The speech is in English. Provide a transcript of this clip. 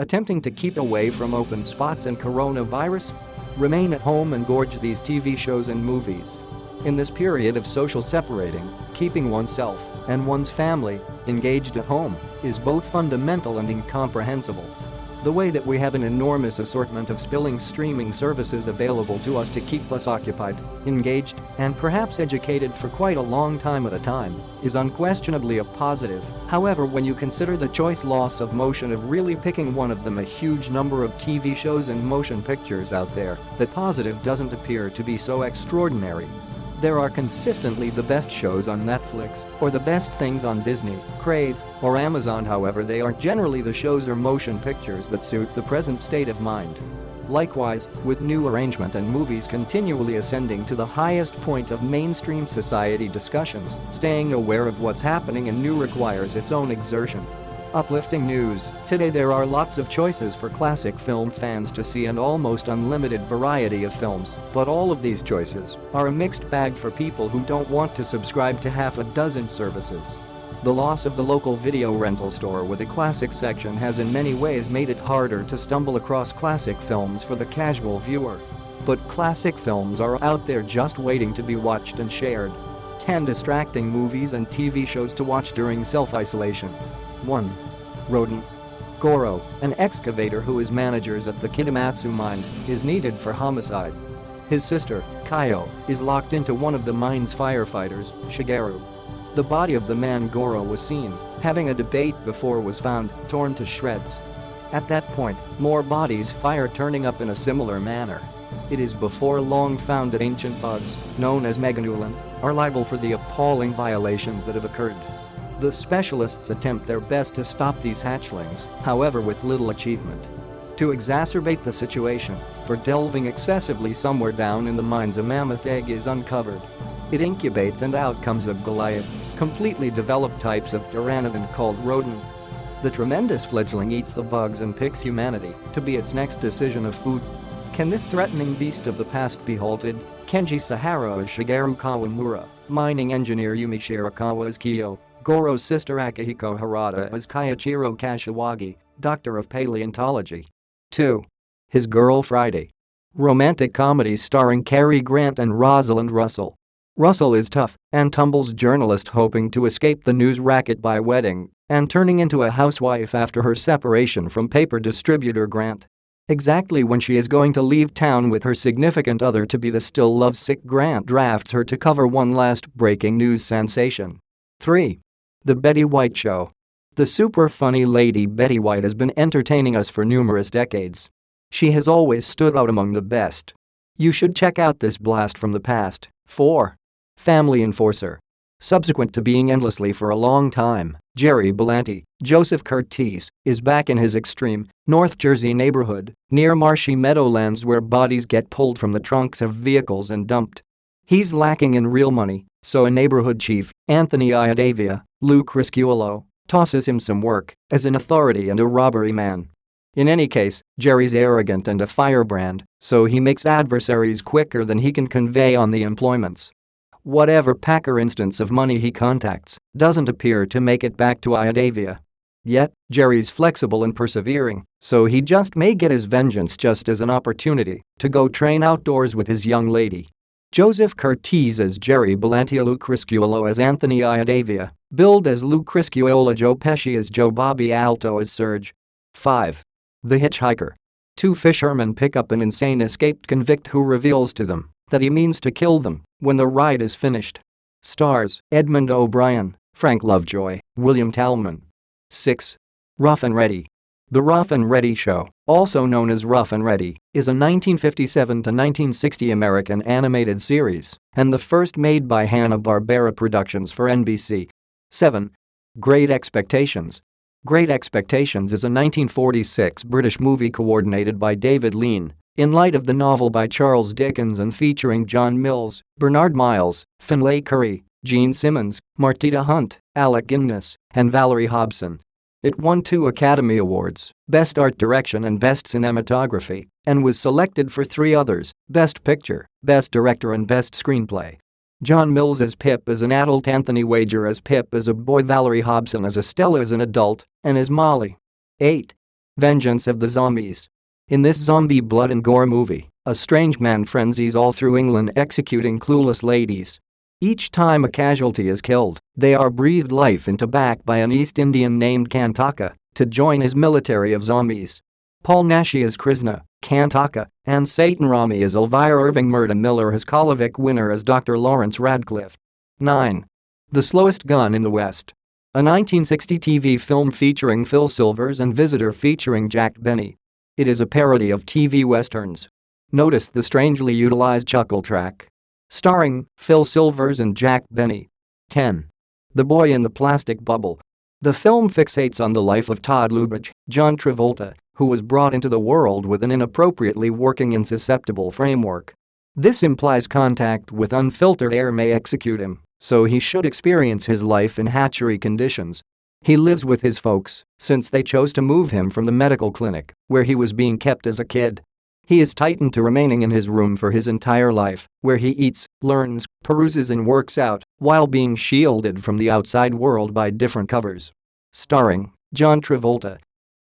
Attempting to keep away from open spots and coronavirus? Remain at home and gorge these TV shows and movies. In this period of social separating, keeping oneself and one's family engaged at home is both fundamental and incomprehensible. The way that we have an enormous assortment of streaming services available to us to keep us occupied, engaged, and perhaps educated for quite a long time at a time is unquestionably a positive. However, when you consider the choice loss of motion of really picking one of them, a huge number of TV shows and motion pictures out there, that positive doesn't appear to be so extraordinary. There are consistently the best shows on Netflix or the best things on Disney, Crave, or Amazon. However, they aren't generally the shows or motion pictures that suit the present state of mind. Likewise, with new arrangement and movies continually ascending to the highest point of mainstream society discussions, staying aware of what's happening and new requires its own exertion. Uplifting news. Today there are lots of choices for classic film fans to see and almost unlimited variety of films, but all of these choices are a mixed bag for people who don't want to subscribe to half a dozen services. The loss of the local video rental store with a classic section has in many ways made it harder to stumble across classic films for the casual viewer. But classic films are out there just waiting to be watched and shared. 10 distracting movies and TV shows to watch during self-isolation. 1. Rodent. Goro, an excavator who is managers at the Kitamatsu mines, is needed for homicide. His sister, Kaio, is locked into one of the mine's firefighters, Shigeru. The body of the man Goro was seen having a debate before was found, torn to shreds. At that point, more bodies fire turning up in a similar manner. It is before long found that ancient bugs, known as meganulin, are liable for the appalling violations that have occurred. The specialists attempt their best to stop these hatchlings, however with little achievement. To exacerbate the situation, for delving excessively somewhere down in the mines a mammoth egg is uncovered. It incubates and out comes a Goliath, completely developed types of Pteranodon called rodent. The tremendous fledgling eats the bugs and picks humanity to be its next decision of food. Can this threatening beast of the past be halted? Kenji Sahara as Shigeru Kawamura, mining engineer Yumi Shirakawa as Kiyo, Goro's sister Akihiko Harada as Kaiichiro Kashiwagi, doctor of paleontology. 2. His Girl Friday. Romantic comedy starring Cary Grant and Rosalind Russell. Russell is tough and tumbles journalist hoping to escape the news racket by wedding and turning into a housewife after her separation from paper distributor Grant. Exactly when she is going to leave town with her significant other to be the still lovesick Grant drafts her to cover one last breaking news sensation. 3. The Betty White Show. The super funny lady Betty White has been entertaining us for numerous decades. She has always stood out among the best. You should check out this blast from the past. 4. Family Enforcer. Subsequent to being endlessly for a long time, Jerry Belanti, Joseph Curtis, is back in his extreme, North Jersey neighborhood, near marshy meadowlands where bodies get pulled from the trunks of vehicles and dumped. He's lacking in real money, so a neighborhood chief, Anthony Iadavia, Lou Criscuolo, tosses him some work as an authority and a robbery man. In any case, Jerry's arrogant and a firebrand, so he makes adversaries quicker than he can convey on the employments. Whatever packer instance of money he contacts doesn't appear to make it back to Iadavia. Yet, Jerry's flexible and persevering, so he just may get his vengeance just as an opportunity to go train outdoors with his young lady. Joseph Curtis as Jerry Belanti, Lou Criscuolo as Anthony Iadavia, billed as Lou Criscuolo, Joe Pesci as Joe, Bobby Alto as Serge. 5. The Hitchhiker. Two fishermen pick up an insane escaped convict who reveals to them that he means to kill them when the ride is finished. Stars Edmund O'Brien, Frank Lovejoy, William Talman. 6. Rough and Ready. The Rough and Ready Show, also known as Rough and Ready, is a 1957 to 1960 American animated series and the first made by Hanna-Barbera Productions for NBC. 7. Great Expectations. Great Expectations is a 1946 British movie coordinated by David Lean in light of the novel by Charles Dickens and featuring John Mills, Bernard Miles, Finlay Currie, Gene Simmons, Martita Hunt, Alec Guinness, and Valerie Hobson. It won 2 Academy Awards, Best Art Direction and Best Cinematography, and was selected for 3 others, Best Picture, Best Director and Best Screenplay. John Mills as Pip as an adult, Anthony Wager as Pip as a boy, Valerie Hobson as Estella as an adult, and as Molly. 8. Vengeance of the Zombies. In this zombie blood and gore movie, a strange man frenzies all through England executing clueless ladies. Each time a casualty is killed, they are breathed life into back by an East Indian named Kantaka to join his military of zombies. Paul Nashi as Krishna, Kantaka, and Satan Rami as Elvira Irving. Murda Miller as Kolovic. Winner as Dr. Lawrence Radcliffe. 9. The Slowest Gun in the West. A 1960 TV film featuring Phil Silvers and Visitor featuring Jack Benny. It is a parody of TV westerns. Notice the strangely utilized chuckle track. Starring Phil Silvers and Jack Benny. 10. The Boy in the Plastic Bubble. The film fixates on the life of Todd Lubitsch, John Travolta, who was brought into the world with an inappropriately working and susceptible framework. This implies contact with unfiltered air may execute him, so he should experience his life in hatchery conditions. He lives with his folks since they chose to move him from the medical clinic where he was being kept as a kid. He is tightened to remaining in his room for his entire life, where he eats, learns, peruses and works out while being shielded from the outside world by different covers. Starring John Travolta,